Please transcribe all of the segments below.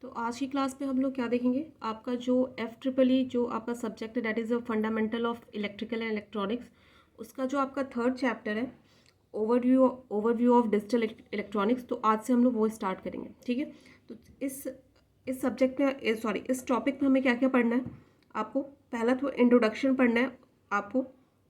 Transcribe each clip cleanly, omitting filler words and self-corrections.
तो आज की क्लास में हम लोग क्या देखेंगे, आपका जो FEEE जो आपका सब्जेक्ट है that is the fundamental of electrical and electronics, उसका जो आपका थर्ड चैप्टर है ओवरव्यू ऑफ डिजिटल इलेक्ट्रॉनिक्स। तो आज से हम लोग वो स्टार्ट करेंगे, ठीक है। तो इस सब्जेक्ट में इस टॉपिक में हमें क्या क्या पढ़ना है, आपको पहला तो इंट्रोडक्शन पढ़ना है आपको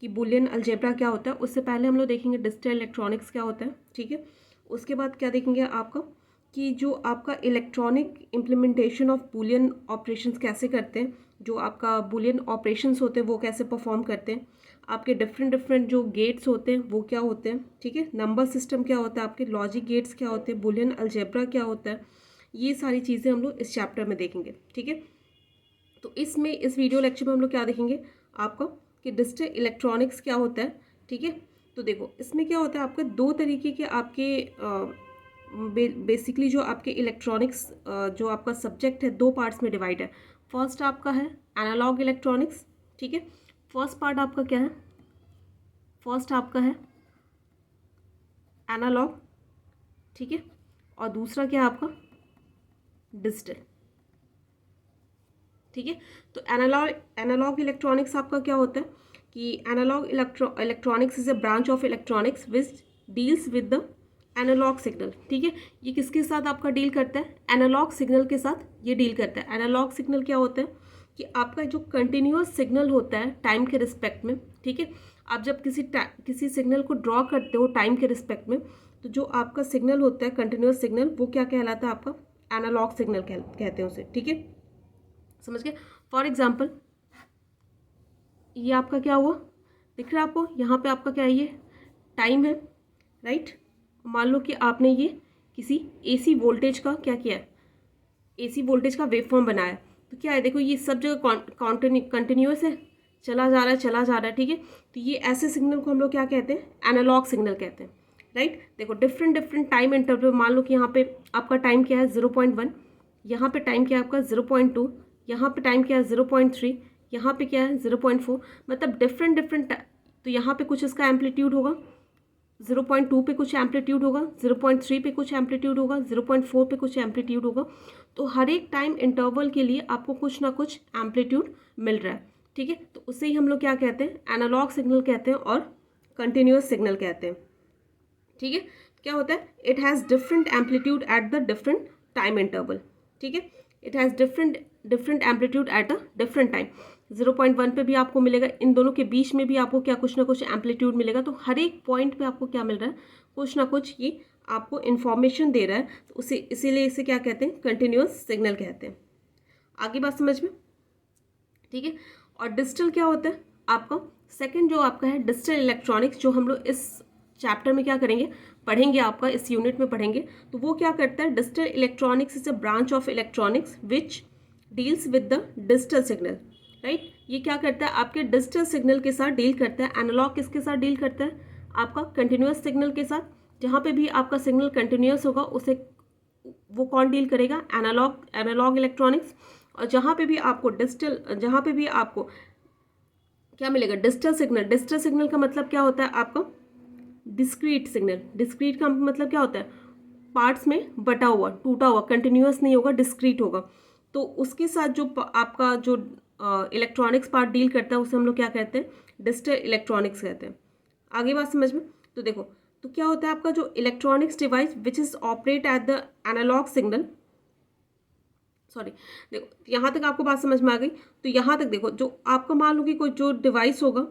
कि बुलियन अलजेब्रा क्या होता है। उससे पहले हम लोग देखेंगे डिजिटल इलेक्ट्रॉनिक्स क्या होता है, ठीक है। उसके बाद क्या देखेंगे आपका कि जो आपका electronic implementation of Boolean operations कैसे करते हैं, जो आपका बुलियन ऑपरेशंस होते हैं वो कैसे परफॉर्म करते हैं, आपके डिफरेंट जो गेट्स होते हैं वो क्या होते हैं, ठीक है। नंबर सिस्टम क्या होता है, आपके लॉजिक गेट्स क्या होते हैं, बुलियन अलजेब्रा क्या होता है, ये सारी चीज़ें हम लोग इस चैप्टर में देखेंगे, ठीक है। तो इस वीडियो लेक्चर में हम लोग क्या देखेंगे आपका कि डिजिटल इलेक्ट्रॉनिक्स क्या होता है, ठीक है। तो देखो इसमें क्या होता है, आपके दो तरीके के आपके बेसिकली जो आपके इलेक्ट्रॉनिक्स जो आपका सब्जेक्ट है दो पार्ट्स में डिवाइड है। फर्स्ट आपका है एनालॉग इलेक्ट्रॉनिक्स, ठीक है। फर्स्ट पार्ट आपका क्या है, फर्स्ट आपका है एनालॉग, ठीक है। और दूसरा क्या है आपका डिजिटल, ठीक है। तो एनालॉग इलेक्ट्रॉनिक्स आपका क्या होता है कि analogue electronics is a branch of electronics which deals with the analogue signal, ठीक है। ये किसके साथ आपका डील करता है, एनालॉग सिग्नल के साथ ये डील करता है। एनालॉग सिग्नल क्या होता है कि आपका जो कंटिन्यूअस सिग्नल होता है टाइम के रिस्पेक्ट में, ठीक है। आप जब किसी सिग्नल को ड्रॉ करते हो टाइम के रिस्पेक्ट में, तो जो आपका सिग्नल होता है कंटिन्यूअस सिग्नल वो क्या कहलाता है, आपका एनालॉग सिग्नल कहते हैं उसे, ठीक है। समझ गए। फॉर एग्जाम्पल ये आपका क्या हुआ, दिख रहा है आपको, यहाँ पे आपका क्या है, ये टाइम है, राइट। मान लो कि आपने ये किसी AC वोल्टेज का क्या किया है, AC वोल्टेज का वेव फॉर्म बनाया। तो क्या है, देखो ये सब जगह कंटिन्यूअस है, चला जा रहा है, ठीक है। तो ये ऐसे सिग्नल को हम लोग क्या कहते हैं, एनालॉग सिग्नल कहते हैं, राइट। देखो डिफरेंट टाइम इंटरवल, मान लो कि यहाँ पे आपका टाइम क्या है 0.1, यहाँ पे टाइम क्या है आपका 0.2, यहाँ पे टाइम क्या है 0.3, यहाँ पे क्या है 0.4, मतलब डिफरेंट। तो यहाँ पे कुछ इसका एम्पलीट्यूड होगा, 0.2 पे कुछ एम्पलीट्यूड होगा, 0.3 पे कुछ एम्पलीट्यूड होगा, 0.4 पे कुछ एम्पलीट्यूड होगा। तो हर एक टाइम इंटरवल के लिए आपको कुछ ना कुछ एम्पलीट्यूड मिल रहा है, ठीक है। तो उसे ही हम लोग क्या कहते हैं, एनालॉग सिग्नल कहते हैं और कंटिन्यूअस सिग्नल कहते हैं, ठीक है। क्या होता है, it has different amplitude at the different time interval, ठीक है। It has different amplitude at a different time. 0.1 पे भी आपको मिलेगा, इन दोनों के बीच में भी आपको क्या कुछ ना कुछ एम्पलीट्यूड मिलेगा। तो हर एक पॉइंट पे आपको क्या मिल रहा है, कुछ ना कुछ ये आपको इन्फॉर्मेशन दे रहा है। तो उसे इसीलिए इसे क्या कहते हैं, कंटिन्यूअस सिग्नल कहते हैं। आगे बात समझ में, ठीक है। और डिजिटल क्या होता है आपका, सेकंड जो आपका है डिजिटल इलेक्ट्रॉनिक्स, जो हम लोग इस चैप्टर में क्या करेंगे, पढ़ेंगे, आपका इस यूनिट में पढ़ेंगे। तो वो क्या करता है, digital electronics is a branch of electronics which deals with the digital signal, right. ये क्या करता है, आपके डिजिटल सिग्नल के साथ डील करता है। एनालॉग किसके साथ डील करता है, आपका कंटिन्यूअस सिग्नल के साथ। जहाँ पे भी आपका सिग्नल कंटिन्यूअस होगा उसे वो कौन डील करेगा, एनालॉग इलेक्ट्रॉनिक्स। और जहाँ पे भी आपको क्या मिलेगा, डिजिटल सिग्नल का मतलब क्या होता है आपका, डिस्क्रीट सिग्नल। डिस्क्रीट का मतलब क्या होता है, पार्ट्स में बटा हुआ, टूटा हुआ, कंटिन्यूअस नहीं होगा, डिस्क्रीट होगा। तो उसके साथ जो आपका जो इलेक्ट्रॉनिक्स पार्ट डील करता है उसे हम लोग क्या कहते हैं, डिजिटल इलेक्ट्रॉनिक्स कहते हैं। आगे बात समझ में। तो देखो, तो क्या होता है आपका जो electronics device which is operate at the analogue signal, sorry, देखो यहाँ तक आपको बात समझ में आ गई। तो यहाँ तक देखो, जो आपका मान लो कि कोई जो डिवाइस होगा,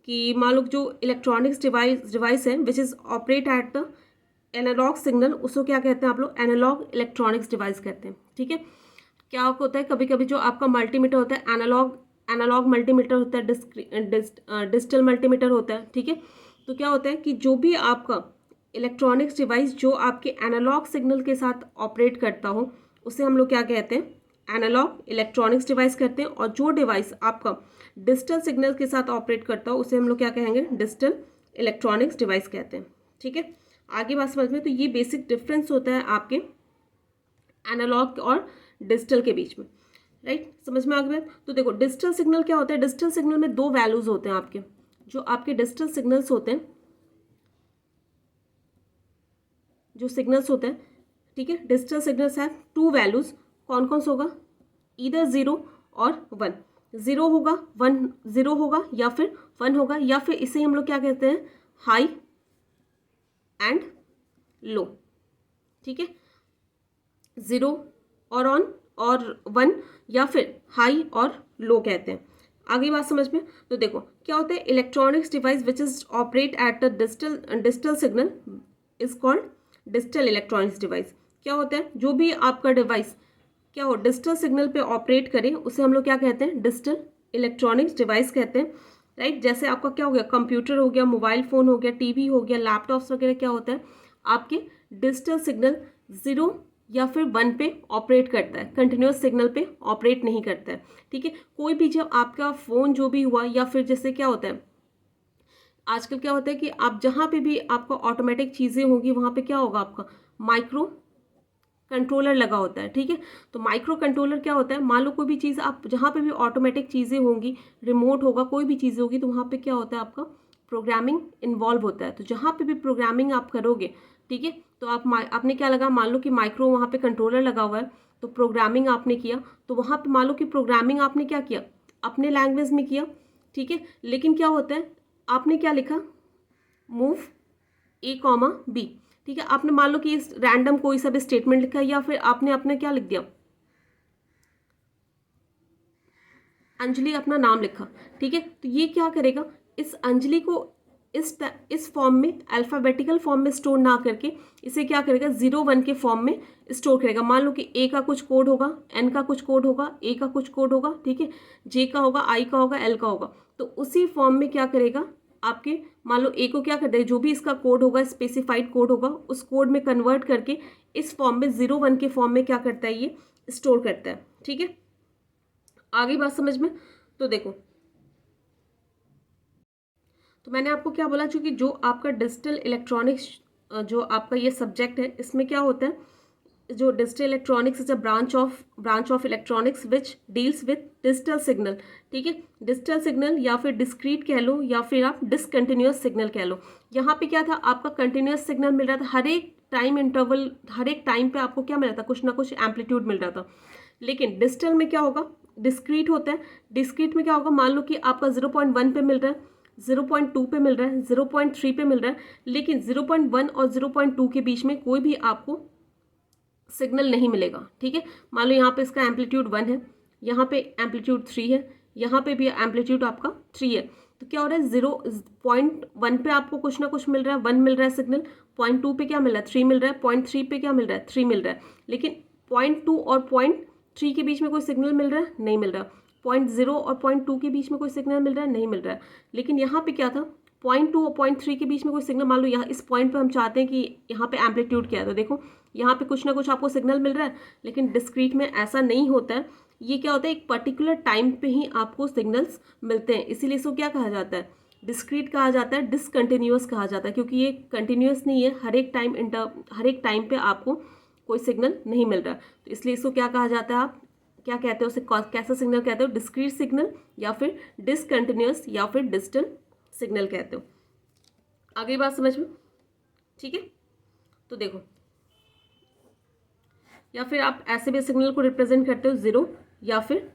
कि मान लो जो इलेक्ट्रॉनिक्स डिवाइस है which is operate at the analogue signal, उसको क्या कहते हैं आप लोग, एनालॉग इलेक्ट्रॉनिक्स डिवाइस कहते हैं, ठीक है। क्या होता है, कभी कभी जो आपका मल्टीमीटर होता है, एनालॉग मल्टीमीटर होता है, डिजिटल मल्टीमीटर होता है, ठीक है। तो क्या होता है कि जो भी आपका इलेक्ट्रॉनिक्स डिवाइस जो आपके एनालॉग सिग्नल के साथ ऑपरेट करता हो उसे हम लोग क्या कहते हैं, एनालॉग इलेक्ट्रॉनिक्स डिवाइस कहते हैं। और जो डिवाइस आपका डिजिटल सिग्नल के साथ ऑपरेट करता हो उसे हम लोग क्या कहेंगे, डिजिटल इलेक्ट्रॉनिक्स डिवाइस कहते हैं, ठीक है। आगे बात समझ में। तो ये बेसिक डिफरेंस होता है आपके एनालॉग और डिजिटल के बीच में, राइट। समझ में आ गया। तो देखो डिजिटल सिग्नल क्या होता है, डिजिटल सिग्नल में दो वैल्यूज होते हैं आपके, जो आपके डिजिटल सिग्नल्स होते हैं, जो सिग्नल्स होते हैं, ठीक है। Digital signals have to values, कौन कौन सा होगा, इधर 0 और 1, 0 होगा 1, 0 होगा या फिर 1 होगा, या फिर इसे हम लोग क्या कहते हैं, हाई एंड लो, ठीक है, 0 और ऑन और 1, या फिर हाई और लो कहते हैं। आगे बात समझ में। तो देखो क्या होता है, electronics device which is operate at the digital signal is called digital electronics device. क्या होता है, जो भी आपका डिवाइस क्या हो डिजिटल सिग्नल पे ऑपरेट करे उसे हम लोग क्या कहते हैं, डिजिटल इलेक्ट्रॉनिक्स डिवाइस कहते हैं, राइट। जैसे आपका क्या हो गया, कंप्यूटर हो गया, मोबाइल फ़ोन हो गया, टीवी हो गया, लैपटॉप्स वगैरह क्या होता है, आपके डिजिटल सिग्नल 0 या फिर 1 पे ऑपरेट करता है, कंटिन्यूस सिग्नल पे ऑपरेट नहीं करता है, ठीक है। कोई भी जब आपका फ़ोन जो भी हुआ, या फिर जैसे क्या होता है आजकल क्या होता है कि आप जहाँ पे भी आपका ऑटोमेटिक चीज़ें होंगी वहाँ पे क्या होगा, आपका माइक्रो कंट्रोलर लगा होता है, ठीक है। तो माइक्रो कंट्रोलर क्या होता है, मान लो कोई भी चीज़ आप जहाँ पे भी ऑटोमेटिक चीज़ें होंगी, रिमोट होगा, कोई भी चीज़ होगी, तो वहाँ पे क्या होता है, आपका प्रोग्रामिंग इन्वॉल्व होता है। तो जहाँ पे भी प्रोग्रामिंग आप करोगे, ठीक है, तो आपने क्या लगा, मान लो कि माइक्रो वहाँ पे कंट्रोलर लगा हुआ है, तो प्रोग्रामिंग आपने किया, तो वहाँ पे मान लो कि प्रोग्रामिंग आपने क्या किया, अपने लैंग्वेज में किया, ठीक है। लेकिन क्या होता है, आपने क्या लिखा, मूव A, B, ठीक है। आपने मान लो कि इस रैंडम कोई सा भी स्टेटमेंट लिखा, या फिर आपने अपने क्या लिख दिया, अंजलि अपना नाम लिखा, ठीक है। तो ये क्या करेगा, इस अंजलि को इस फॉर्म में, अल्फ़ाबेटिकल फॉर्म में स्टोर ना करके इसे क्या करेगा, 0 1 के फॉर्म में स्टोर करेगा। मान लो कि A का कुछ कोड होगा, N का कुछ कोड होगा, A का कुछ कोड होगा, ठीक है, J का होगा, I का होगा, L का होगा, तो उसी फॉर्म में क्या करेगा, आपके मान लो A को क्या कर देगा, जो भी इसका कोड होगा, स्पेसिफाइड कोड होगा, उस कोड में कन्वर्ट करके इस फॉर्म में 0 1 के फॉर्म में क्या करता है, ये स्टोर करता है, ठीक है। आगे बात समझ में। तो देखो, तो मैंने आपको क्या बोला, चूंकि जो आपका डिजिटल इलेक्ट्रॉनिक्स जो आपका ये सब्जेक्ट है, इसमें क्या होता है, जो digital electronics is a branch of electronics which deals with digital signal, ठीक है। डिजिटल सिग्नल या फिर डिस्क्रीट कह लो, या फिर आप डिसकंटिन्यूअस सिग्नल कह लो। यहाँ पे क्या था, आपका कंटिन्यूअस सिग्नल मिल रहा था, हर एक टाइम इंटरवल, हर एक टाइम पे आपको क्या मिल रहा था, कुछ ना कुछ एम्पलीट्यूड मिल रहा था। लेकिन डिजिटल में क्या होगा, डिस्क्रीट होता है। डिस्क्रीट में क्या होगा, मान लो कि आपका 0.1 पे मिल रहा है, 0.2 पे मिल रहा है, 0.3 पे मिल रहा है, लेकिन 0.1 और 0.2 के बीच में कोई भी आपको सिग्नल नहीं मिलेगा, ठीक है। मान लो यहाँ पे इसका एम्पलीट्यूड 1 है, यहाँ पे एम्पलीट्यूड 3 है, यहाँ पे भी एम्पलीट्यूड आपका 3 है। तो क्या हो रहा है, 0.1 पे आपको कुछ ना कुछ मिल रहा है, 1 मिल रहा है सिग्नल, 0.2 पे क्या मिल रहा है, 3 मिल रहा है, 0.3 पे क्या मिल रहा है, 3 मिल रहा है, लेकिन 0.2 और 0.3 के बीच में कोई सिग्नल मिल रहा है, नहीं मिल रहा। 0.0 और 0.2 के बीच में कोई सिग्नल मिल रहा है, नहीं मिल रहा है। लेकिन यहाँ पे क्या था, 0.2 और 0.3 के बीच में कोई सिग्नल, मान लो यहाँ इस पॉइंट पे हम चाहते हैं कि यहाँ पे एम्पलीट्यूड क्या है, तो देखो यहाँ पे कुछ ना कुछ आपको सिग्नल मिल रहा है, लेकिन डिस्क्रीट में ऐसा नहीं होता है। ये क्या होता है, एक पर्टिकुलर टाइम पे ही आपको सिग्नल्स मिलते हैं, इसीलिए इसको क्या कहा जाता है, डिस्क्रीट कहा जाता है, डिसकंटिन्यूअस कहा जाता है, क्योंकि ये कंटिन्यूअस नहीं है, हर एक टाइम पे आपको कोई सिग्नल नहीं मिल रहा, तो इसलिए इसको क्या कहा जाता है, आप क्या कहते हो, उसे कैसा सिग्नल कहते हो, डिस्क्रीट सिग्नल, या फिर डिसकंटिन्यूअस, या फिर डिजिटल सिग्नल कहते हो। आगे बात समझ में, ठीक है। तो देखो, या फिर आप ऐसे भी सिग्नल को रिप्रेजेंट करते हो 0 या फिर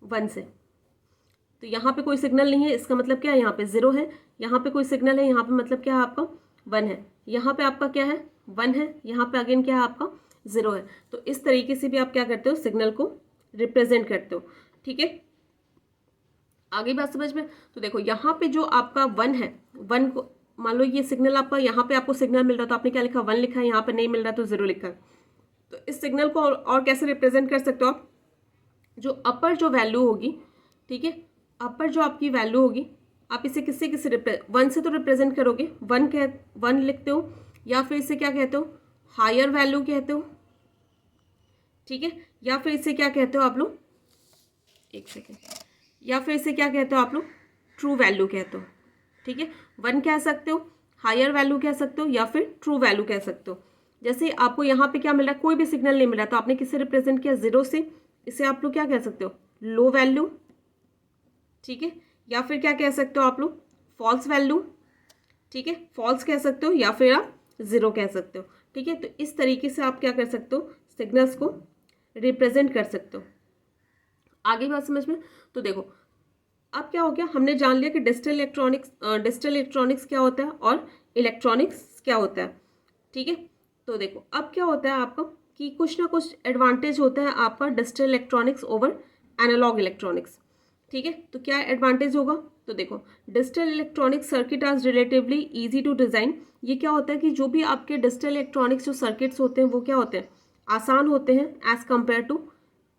1 से। तो यहाँ पे कोई सिग्नल नहीं है, इसका मतलब क्या है, यहाँ पे 0 है, यहाँ पे कोई सिग्नल है, यहाँ पे मतलब क्या है, आपका 1 है, यहाँ पे आपका क्या है, 1 है, यहाँ पे अगेन क्या है, आपका 0 है। तो इस तरीके से भी आप क्या करते हो, सिग्नल को रिप्रेजेंट करते हो, ठीक है। आगे बात समझ में। तो देखो यहाँ पे जो आपका 1 है, 1 को मान लो ये सिग्नल आपका, यहाँ पे आपको सिग्नल मिल रहा है, तो आपने क्या लिखा, 1 लिखा है, यहाँ पे नहीं मिल रहा तो 0 लिखा है। तो इस सिग्नल को और कैसे रिप्रेजेंट कर सकते हो आप, जो अपर जो वैल्यू होगी, ठीक है, अपर जो आपकी वैल्यू होगी, आप इसे किससे 1 से तो रिप्रेजेंट करोगे, 1 लिखते हो, या फिर इसे क्या कहते हो, हायर वैल्यू कहते हो, ठीक है, या फिर इसे क्या कहते हो आप लोग, एक सेकेंड, या फिर इसे क्या कहते हो आप लोग, ट्रू वैल्यू कहते हो, ठीक है। 1 कह सकते हो, हायर वैल्यू कह सकते हो, या फिर ट्रू वैल्यू कह सकते हो। जैसे आपको यहाँ पे क्या मिल रहा है, कोई भी सिग्नल नहीं मिल रहा, तो आपने किससे रिप्रेजेंट किया, 0 से, इसे आप लोग क्या कह सकते हो, लो वैल्यू, ठीक है, या फिर क्या कह सकते हो आप लोग, फॉल्स वैल्यू, ठीक है, फॉल्स कह सकते हो, या फिर आप 0 कह सकते हो, ठीक है। तो इस तरीके से आप क्या कर सकते हो, सिग्नल्स को रिप्रेजेंट कर सकते हो। आगे बात समझ में? तो देखो अब क्या हो गया, हमने जान लिया कि डिजिटल इलेक्ट्रॉनिक्स क्या होता है और इलेक्ट्रॉनिक्स क्या होता है। ठीक है, तो देखो अब क्या होता है आपका कि कुछ ना कुछ एडवांटेज होता है आपका digital electronics over analogue electronics. ठीक है, तो क्या एडवांटेज होगा? तो देखो digital electronic circuit are relatively easy to design. ये क्या होता है कि जो भी आपके डिजिटल इलेक्ट्रॉनिक्स जो सर्किट्स होते हैं वो क्या होते हैं, आसान होते हैं as compare to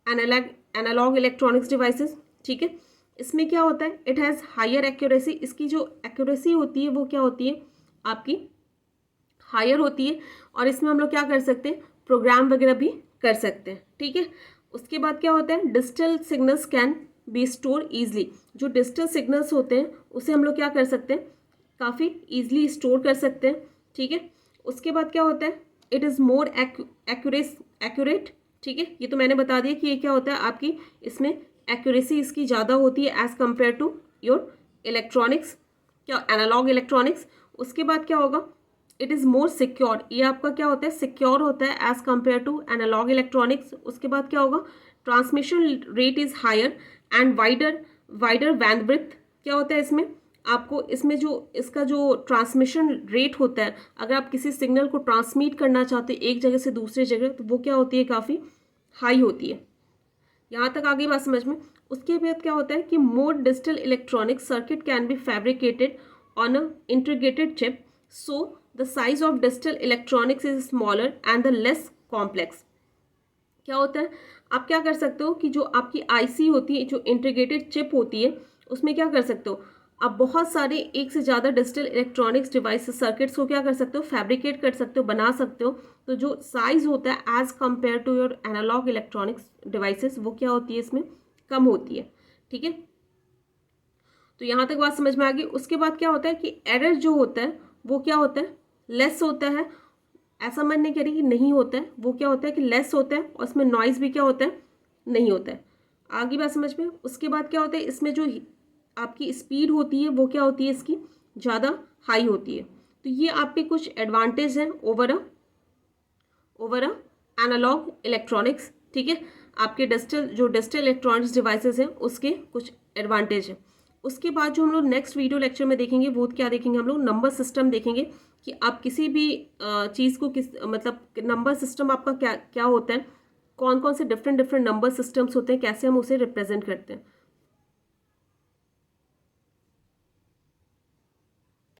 analogue electronics devices. ठीक है, इसमें क्या होता है, इट हैज़ हायर एक्यूरेसी। इसकी जो एक्यूरेसी होती है वो क्या होती है आपकी हायर होती है, और इसमें हम लोग क्या कर सकते हैं, प्रोग्राम वगैरह भी कर सकते हैं। ठीक है, उसके बाद क्या होता है, digital signals can be store easily. जो डिजिटल सिग्नल्स होते हैं उसे हम लोग क्या कर सकते हैं, काफ़ी ईजिली स्टोर कर सकते हैं। ठीक है, उसके बाद क्या होता है, इट इज़ मोर एक्यूरेट। ठीक है, ये तो मैंने बता दिया कि ये क्या होता है आपकी, इसमें एक्यूरेसी इसकी ज़्यादा होती है as compare to your electronics, क्या एनालॉग इलेक्ट्रॉनिक्स। उसके बाद क्या होगा, इट इज़ मोर सिक्योर। ये आपका क्या होता है, सिक्योर होता है as compare to analogue electronics. उसके बाद क्या होगा, transmission rate is higher and wider bandwidth. क्या होता है इसमें आपको, इसमें जो इसका जो ट्रांसमिशन रेट होता है, अगर आप किसी सिग्नल को ट्रांसमिट करना चाहते हैं एक जगह से दूसरी जगह, तो वो क्या होती है, काफ़ी हाई होती है। यहाँ तक आगे बात समझ में? उसके बाद क्या होता है कि मोर digital electronic circuit can be fabricated on a integrated chip, so the size of digital electronics is smaller and the less complex. क्या होता है, आप क्या कर सकते हो कि जो आपकी आईसी होती है, जो इंटीग्रेटेड चिप होती है, उसमें क्या कर सकते हो, आप बहुत सारे एक से ज़्यादा डिजिटल इलेक्ट्रॉनिक्स डिवाइस सर्किट्स को क्या कर सकते हो, फैब्रिकेट कर सकते हो, बना सकते हो। तो जो साइज़ होता है as compare to your analogue electronics devices, वो क्या होती है, इसमें कम होती है। ठीक है, तो यहाँ तक बात समझ में आ गई। उसके बाद क्या होता है कि एरर जो होता है वो क्या होता है, लेस होता है। ऐसा मैं नहीं कह रही कि नहीं होता है, वो क्या होता है कि लेस होता है, और इसमें नॉइज़ भी क्या होता है, नहीं होता है। आगे बात समझ में? उसके बाद क्या होता है, इसमें जो आपकी स्पीड होती है वो क्या होती है, इसकी ज़्यादा हाई होती है। तो ये आपके कुछ एडवांटेज हैं ओवर अ एनालॉग इलेक्ट्रॉनिक्स। ठीक है, आपके डिजिटल इलेक्ट्रॉनिक्स डिवाइसेस हैं उसके कुछ एडवांटेज हैं। उसके बाद जो हम लोग नेक्स्ट वीडियो लेक्चर में देखेंगे वो क्या देखेंगे, हम लोग नंबर सिस्टम देखेंगे कि आप किसी भी चीज़ को किस मतलब नंबर सिस्टम आपका क्या क्या होता है, कौन कौन से डिफरेंट नंबर सिस्टम्स होते हैं, कैसे हम उसे रिप्रेजेंट करते हैं।